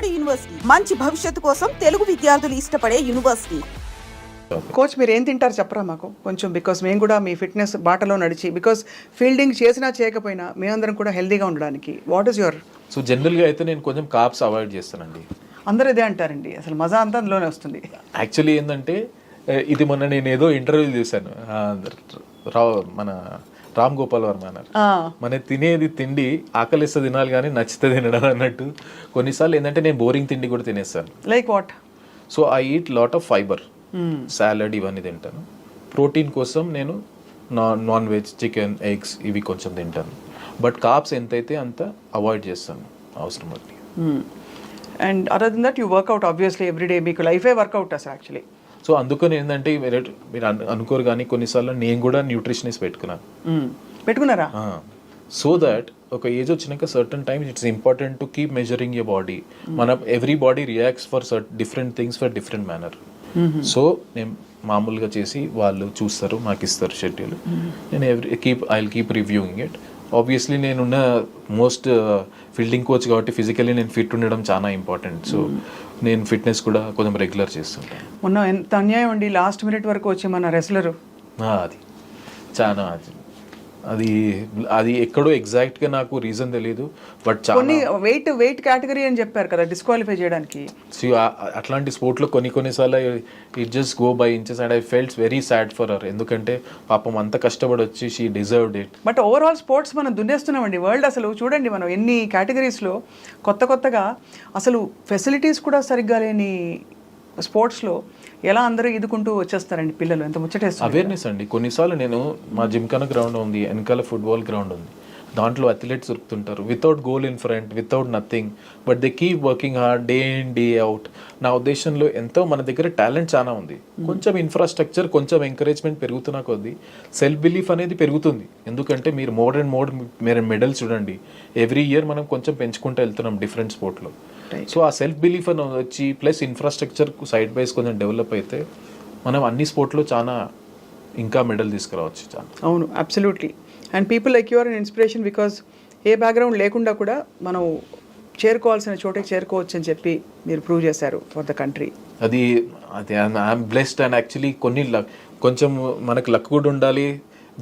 నాడు యూనివర్సిటీ మంచి భవిష్యత్తు కోసం తెలుగు విద్యార్థులు ఇష్టపడే యూనివర్సిటీ. కోచ్ మీరు ఏం తింటారు చెప్పరా మాకు కొంచెం, బికాస్ మేము కూడా మీ ఫిట్నెస్ బాటలో నడిచి, బికాస్ ఫీల్డింగ్ చేసినా చేయకపోయినా మేమందరం కూడా హెల్దీగా ఉండడానికి వాట్ ఈస్ యువర్? సో జనరల్గా అయితే నేను కొంచెం కార్బ్స్ అవాయిడ్ చేస్తానండి. అందరూ ఇదే అంటారండి, అసలు మజా అంతా అందులోనే వస్తుంది. యాక్చువల్లీ ఏంటంటే ఇది మొన్న నేను ఏదో ఇంటర్వ్యూ చూశాను, మన రామ్ గోపాల్ వర్మ అన్నారు, మన తినేది తిండి ఆకలిస్తే తినాలి కానీ నచ్చితే తినడం అన్నట్టు. కొన్నిసార్లు ఏంటంటే నేను బోరింగ్ తిండి కూడా తినేస్తాను. Like what? So I eat lot of fibre, salad ఇవన్నీ తింటాను. ప్రోటీన్ కోసం నేను నాన్ వెజ్, చికెన్, ఎగ్స్ ఇవి కొంచెం తింటాను. బట్ కార్బ్స్ ఎంతైతే అంత అవాయిడ్ చేస్తాను అవసరం బట్టి. And other than that you work out obviously everyday, మీకు లైఫే వర్కౌట్ అసలు యాక్చువల్లీ. సో అందుకని ఏంటంటే మీరు అనుకోరు కానీ కొన్నిసార్లు నేను కూడా న్యూట్రిషనిస్ట్ పెట్టుకున్నారా? సో దట్ ఒక ఏజ్ వచ్చినాక certain time it's important to keep measuring your body. మన every body reacts for different things for different manner. So నేను మామూలుగా చేసి వాళ్ళు చూస్తారు, మాకు ఇస్తారు షెడ్యూల్. నేను I will keep reviewing it. Obviously నేనున్న మోస్ట్ ఫీల్డింగ్ కోచ్ కాబట్టి ఫిజికలీ నేను ఫిట్ ఉండడం చాలా ఇంపార్టెంట్. సో నేను ఫిట్నెస్ కూడా కొంచెం రెగ్యులర్ చేస్తుంటాను. మొన్న ఎంత అన్యాయం అండి, లాస్ట్ మినిట్ వరకు వచ్చి మన రెస్లరు అది చాలా అది ఎక్కడో ఎగ్జాక్ట్గా నాకు రీజన్ తెలియదు, బట్ కొన్ని వెయిట్ కేటగిరీ అని చెప్పారు కదా డిస్క్వాలిఫై చేయడానికి. అట్లాంటి స్పోర్ట్లో కొన్నిసార్లు it just go by inches and I felt very sad for her. ఎందుకంటే పాపం అంత కష్టపడి వచ్చి she deserved it. But overall sports మనం దున్నేస్తున్నామండి వరల్డ్. అసలు చూడండి మనం ఎన్ని కేటగిరీస్లో కొత్తగా అసలు ఫెసిలిటీస్ కూడా సరిగ్గా లేని స్పోర్ట్స్లో ఎలా అందరూ ఈదుకుంటూ వచ్చేస్తారండి పిల్లలు, ఎంత ముచ్చటేస్తారు. అవేర్నెస్ అండి. కొన్నిసార్లు నేను మా జిమ్ఖానా గ్రౌండ్ ఉంది, వెనకాల ఫుట్బాల్ గ్రౌండ్ ఉంది, దాంట్లో అథ్లెట్స్ దొరుకుతుంటారు without goal in front, without nothing, but they keep working hard day in day out. నా ఉద్దేశంలో ఎంతో మన దగ్గర టాలెంట్ చాలా ఉంది, కొంచెం ఇన్ఫ్రాస్ట్రక్చర్, కొంచెం ఎంకరేజ్మెంట్ పెరుగుతున్న కొద్దీ సెల్ఫ్ బిలీఫ్ అనేది పెరుగుతుంది. ఎందుకంటే మీరు మీరు మెడల్స్ చూడండి, ఎవ్రీ ఇయర్ మనం కొంచెం పెంచుకుంటూ వెళ్తున్నాం డిఫరెంట్ స్పోర్ట్లో. సో ఆ సెల్ఫ్ బిలీఫ్ అని వచ్చి ప్లస్ ఇన్ఫ్రాస్ట్రక్చర్ సైడ్ వైజ్ కొంచెం డెవలప్ అయితే మనం అన్ని స్పోర్ట్లో చాలా ఇంకా మెడల్ తీసుకురావచ్చు. చాలా అవును, absolutely. And people like you are an inspiration, because ఏ బ్యాక్గ్రౌండ్ లేకుండా కూడా మనం చేరుకోవాల్సిన చోటకి చేరుకోవచ్చు అని చెప్పి మీరు ప్రూవ్ చేశారు ఫర్ ద కంట్రీ. అది ఐఎమ్ బ్లెస్డ్. అండ్ యాక్చువల్లీ కొంచెం మనకు లక్ కూడా ఉండాలి,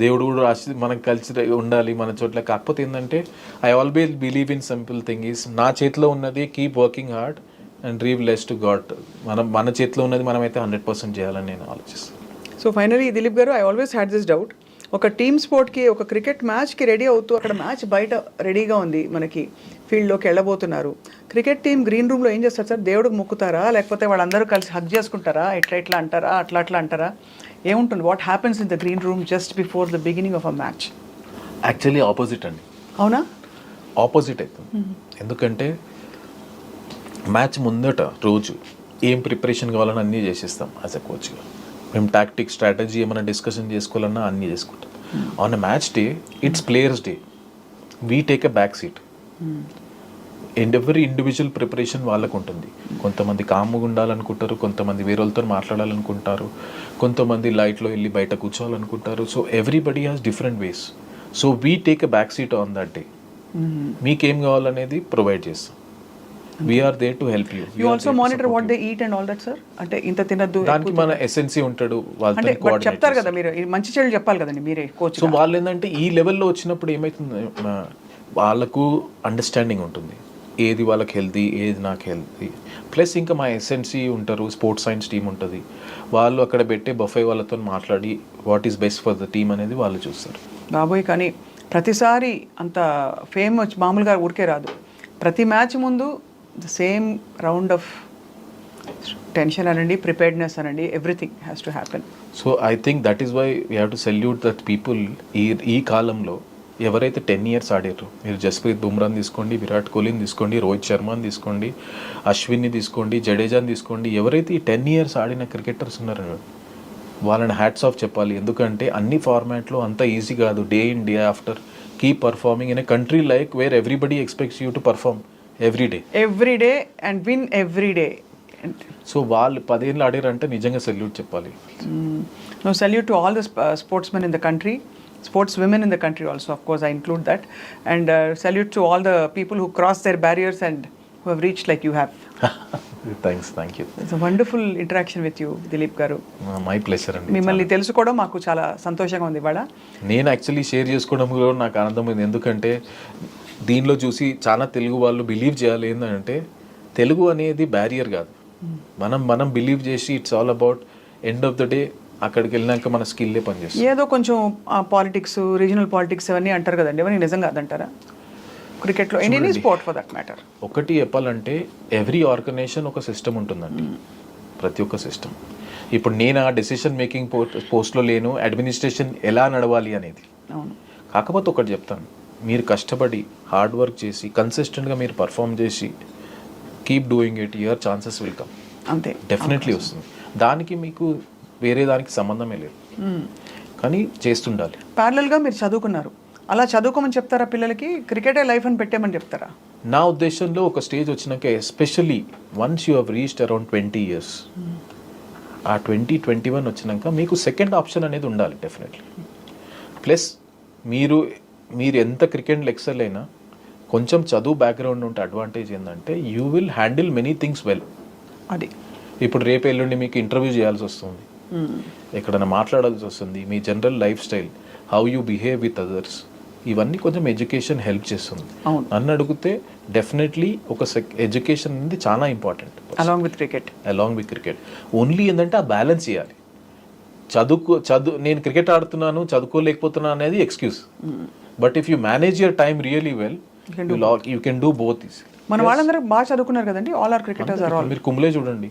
దేవుడు కూడా మనకు కలిసి ఉండాలి మన చోట్ల. కాకపోతే ఏంటంటే I always believe in simple thing is, నా చేతిలో ఉన్నది keep working hard and leave less to God. మన చేతిలో ఉన్నది మనమైతే 100% చేయాలని నేను ఆలోచిస్తాను. సో ఫైనలీ దిలీప్ గారు, I always had this doubt, ఒక టీమ్ స్పోర్ట్కి, ఒక క్రికెట్ మ్యాచ్కి రెడీ అవుతూ అక్కడ మ్యాచ్ బయట రెడీగా ఉంది, మనకి ఫీల్డ్లోకి వెళ్ళబోతున్నారు. క్రికెట్ టీం గ్రీన్ రూమ్లో ఏం చేస్తారు సార్? దేవుడికి మొక్కుతారా, లేకపోతే వాళ్ళందరూ కలిసి హగ్ చేసుకుంటారా, ఇట్లా అంటారా, అట్లా అంటారా, ఏముంటుంది? What happens in the green room just before the beginning of a match? Actually opposite అండి. అవునా? ఆపోజిట్ అవుతుంది. ఎందుకంటే మ్యాచ్ ముందట రోజు ఏం ప్రిపరేషన్ కావాలని అన్నీ చేసేస్తాం యాజ్ అ కోచ్గా. మేము టాక్టిక్, స్ట్రాటజీ ఏమైనా డిస్కషన్ చేసుకోవాలన్నా అన్నీ చేసుకుంటాం. On a match day it's players day, we take a back seat. And every individual preparation వాళ్ళకు ఉంటుంది. కొంతమంది కామ్గా ఉండాలనుకుంటారు, కొంతమంది వేరే వాళ్ళతో మాట్లాడాలనుకుంటారు, కొంతమంది లైట్లో వెళ్ళి బయట కూర్చోవాలనుకుంటారు. So everybody has different ways. So we take a back seat on that day. మీకేం కావాలనేది ప్రొవైడ్ చేస్తాం. We are there to help you. You also monitor what they eat and all that sir? అంటే ఇంత తినద్దు, దానికి మన ఎస్ఎన్సీ ఉంటాడు, వాళ్ళతో చెప్తారు కదా, మీరు మంచి చెడు చెప్పాలి కదండి మీరే కోచ్. సో వాళ్ళు ఏంటంటే ఈ లెవెల్లో వచ్చినప్పుడు ఏమవుతుంది, వాళ్ళకు అండర్స్టాండింగ్ ఉంటుంది, ఏది వాళ్ళకి హెల్తీ, ఏది నాకు హెల్తీ. ప్లస్ ఇంకా మా ఎస్ఎన్సీ ఉంటారు, స్పోర్ట్స్ సైన్స్ టీం ఉంటుంది, వాళ్ళు అక్కడ పెట్టే బఫే వాళ్ళతో మాట్లాడి what is best for the team అనేది వాళ్ళు చూస్తారు. బాబోయ్, కానీ ప్రతిసారి అంత ఫేమ్ వచ్చి మామూలుగా ఊరికే రాదు. ప్రతి మ్యాచ్ ముందు the same round of tension అనండి, ప్రిపేర్డ్నెస్ అనండి, everything has to happen. So I think that is why we have to salute that people. ఈ కాలంలో ఎవరైతే 10 years ఆడారు, మీరు జస్ప్రీత్ బుమ్రాని తీసుకోండి, విరాట్ కోహ్లీని తీసుకోండి, రోహిత్ శర్మని తీసుకోండి, అశ్విన్ని తీసుకోండి, జడేజాని తీసుకోండి, ఎవరైతే ఈ 10 years ఆడిన క్రికెటర్స్ ఉన్నారో వాళ్ళని హ్యాట్స్ ఆఫ్ చెప్పాలి. ఎందుకంటే అన్ని ఫార్మాట్లో అంత ఈజీ కాదు. Day in day after keep performing in a country like where everybody expects you to perform every day and win every day. So వాళ్ళు 10 years ఆడారంటే నిజంగా సెల్యూట్ చెప్పాలి. No salute to all the sportsmen in the country, sports women in the country also, of course I include that, and salute to all the people who cross their barriers and who have reached like you have. Thanks, thank you. It's wonderful interaction with you Dilip గారు. My pleasure అండి. మిమ్మల్ని తెలుసుకోవడం మాకు చాలా సంతోషంగా ఉంది ఇవాళ. నేను యాక్చువల్లీ షేర్ చేసుకోవడం కూడా నాకు ఆనందమైంది, ఎందుకంటే దీనిలో చూసి చాలా తెలుగు వాళ్ళు బిలీవ్ చేయాలి ఏంటంటే తెలుగు అనేది బ్యారియర్ కాదు. మనం బిలీవ్ చేసి it's all about end of the day అక్కడికి వెళ్ళినాక మన స్కిల్లే పనిచేస్తుంది. ఏదో కొంచెం పాలిటిక్స్, రీజనల్ పాలిటిక్స్ అవన్నీ అంటారు కదండి, అవన్నీ నిజంగా అదంటారా క్రికెట్లో? Any sport for that matter. ఒకటి చెప్పాలంటే ఎవ్రీ ఆర్గనైజేషన్ ఒక సిస్టమ్ ఉంటుందండి, ప్రతి ఒక్క సిస్టమ్. ఇప్పుడు నేను ఆ డెసిషన్ మేకింగ్ పోస్ట్లో లేను, అడ్మినిస్ట్రేషన్ ఎలా నడవాలి అనేది. అవును. కాకపోతే ఒకటి చెప్తాను, మీరు కష్టపడి హార్డ్ వర్క్ చేసి కన్సిస్టెంట్గా మీరు పర్ఫామ్ చేసి keep doing it, your chances will come. అంతే, డెఫినెట్లీ వస్తుంది. దానికి మీకు వేరే దానికి సంబంధమే లేదు, కానీ చేస్తుండాలి. ప్యారలల్గా మీరు చదువుకున్నారు, అలా చదువుకోమని చెప్తారా పిల్లలకి? క్రికెటే లైఫ్ అని పెట్టేమని చెప్తారా? నా ఉద్దేశంలో ఒక స్టేజ్ వచ్చినాక, especially once you have reached around 20 years, ఆ 20-21 వచ్చినాక మీకు సెకండ్ ఆప్షన్ అనేది ఉండాలి డెఫినెట్లీ. ప్లస్ మీరు ఎంత క్రికెట్ ఎక్సెల్ అయినా కొంచెం చదువు బ్యాక్గ్రౌండ్ ఉంటే అడ్వాంటేజ్ ఏంటంటే you will handle many things well. అది ఇప్పుడు రేపు ఎల్లుండి మీకు ఇంటర్వ్యూ చేయాల్సి వస్తుంది, ఎక్కడైనా మాట్లాడాల్సి వస్తుంది, మీ general life style, how you behave with others, ఇవన్నీ కొంచెం ఎడ్యుకేషన్ హెల్ప్ చేస్తుంది. నన్ను అడిగితే డెఫినెట్లీ ఒక ఎడ్యుకేషన్ అనేది చాలా important along with cricket. Only ఏంటంటే ఆ బ్యాలెన్స్ చేయాలి. నేను క్రికెట్ ఆడుతున్నాను చదువుకోలేకపోతున్నాను అనేది excuse, but if you manage your time really well you can do both. మన వాళ్ళందరూ బాగా చదువుకున్నారు కదండి, all are cricketers are all. మీరు కుంబ్లే చూడండి,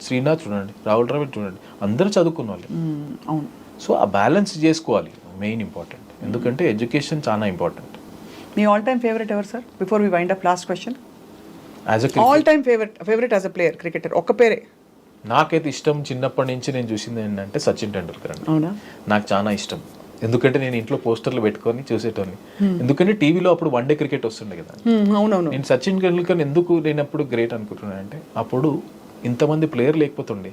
శ్రీనాథ్ చూడండి, రాహుల్ ద్రావిడ్ చూడండి, అందరూ చదువుకున్న వాళ్ళు. అవును. సో ఆ బ్యాలెన్స్ చేసుకోవాలి, మెయిన్ ఇంపార్టెంట్. ఎందుకంటే ఎడ్యుకేషన్ చాలా ఇంపార్టెంట్. మీ ఆల్ టైమ్ ఫేవరెట్ ఎవరు sir? Before we wind up, last question. All time favourite as a player cricketer, ఒక్క పేరే. నాకైతే ఇష్టం, చిన్నప్పటి నుంచి నేను చూసింది ఏంటంటే సచిన్ టెండూల్కర్ అండి. అవునా? నాకు చాలా ఇష్టం, ఎందుకంటే నేను ఇంట్లో పోస్టర్లు పెట్టుకొని చూసేటోని. ఎందుకంటే టీవీలో అప్పుడు వన్డే క్రికెట్ వస్తుండే కదా. అవునవును. నేను సచిన్ టెండూల్కర్ ఎందుకు నేను అప్పుడు గ్రేట్ అనుకుంటున్నాను అంటే, అప్పుడు ఇంతమంది ప్లేయర్ లేకపోతుండే.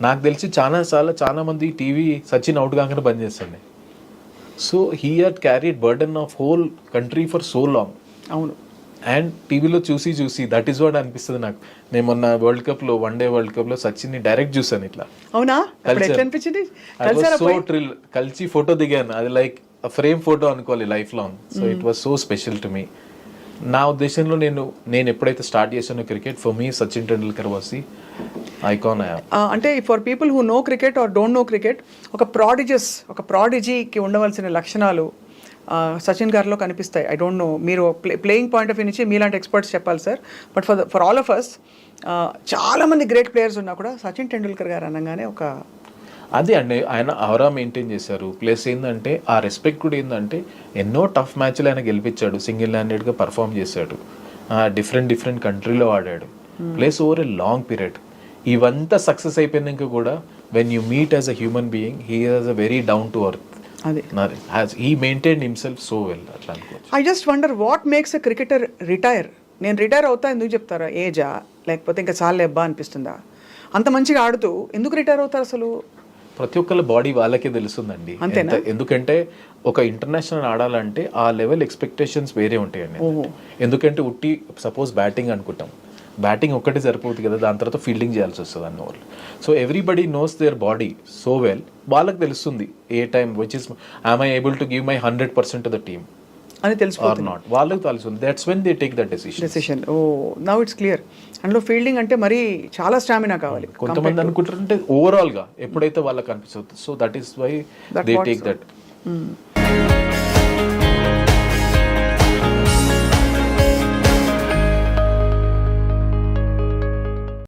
నాకు తెలిసి చాలా మంది టీవీ సచిన్ అవుట్ కాగానే బంద్ చేస్తుండే. So he had carried burden of whole country for so long. అవును. అండ్ టీవీలో చూసి దట్ ఈస్ వాట్ అనిపిస్తుంది నాకు. నేను మొన్న వన్డే వరల్డ్ కప్ లో సచిన్ ని డైరెక్ట్ చూసాను ఇట్లా. అవునా? అనిపించింది సో థ్రిల్, కలిసి ఫోటో దిగాను. అది లైక్ ఫ్రేమ్ ఫోటో అనుకోవాలి life long. So it was so special to me. నా ఉద్దేశంలో నేను ఎప్పుడైతే స్టార్ట్ చేశానో cricket, for me Sachin Tendulkar was the icon. అంటే for people who know cricket or don't know cricket, ఒక ప్రాడిజీకి ఉండవలసిన లక్షణాలు సచిన్ గారిలో కనిపిస్తాయి. ఐ డోంట్ నో, మీరు ప్లేయింగ్ పాయింట్ ఆఫ్ వ్యూ నుంచి మీలాంటి ఎక్స్పర్ట్స్ చెప్పాలి sir. But for all of us, చాలామంది గ్రేట్ ప్లేయర్స్ ఉన్నా కూడా సచిన్ టెండూల్కర్ గారు అనగానే ఒక అదే అండి, ఆయన ఆరా మెయింటైన్ చేశారు. ప్లస్ ఏంటంటే ఆ రెస్పెక్ట్ కూడా ఏంటంటే ఎన్నో టఫ్ మ్యాచ్లు ఆయన గెలిపించాడు, సింగిల్ హ్యాండెడ్గా పర్ఫామ్ చేశాడు, డిఫరెంట్ కంట్రీలో ఆడాడు. Plus over a long period ఇవంతా సక్సెస్ అయిపోయినాక కూడా when you meet as a human being, he has a very down to earth. He maintained himself so well. I just wonder what makes a cricketer retire. నేను retire అవుతా ఎందుకు చెప్తారా? ఏజా, లేకపోతే ఇంకా చాలా ఎబ్బా అనిపిస్తుందా? అంత మంచిగా ఆడుతూ ఎందుకు రిటైర్ అవుతారు అసలు? ప్రతి ఒక్కళ్ళ బాడీ వాళ్ళకే తెలుస్తుందండి. ఎందుకంటే ఒక ఇంటర్నేషనల్ ఆడాలంటే ఆ లెవెల్ ఎక్స్పెక్టేషన్స్ వేరే ఉంటాయండి. ఎందుకంటే ఉట్టి సపోజ్ బ్యాటింగ్ అనుకుంటాం, బ్యాటింగ్ ఒక్కటే సరిపోతుంది కదా, దాని తర్వాత ఫీల్డింగ్ చేయాల్సి వస్తుంది అన్న వాళ్ళు. So everybody knows their body so well, వాళ్ళకి తెలుస్తుంది ఏ time which is I'm I able to give my 100% to the team అని తెలుసుకోవాలి. నాట్, వాళ్ళకి తెలుస్తుంది. That's when they take that decision. Oh now it's clear. అందులో ఫీల్డింగ్ అంటే మరి చాలా స్టామినా కావాలి. కొంతమంది అనుకుంటారంటే ఓవరాల్ గా ఎప్పుడైతే వాళ్ళకి అనిపిస్తుంది. So that is why they take that.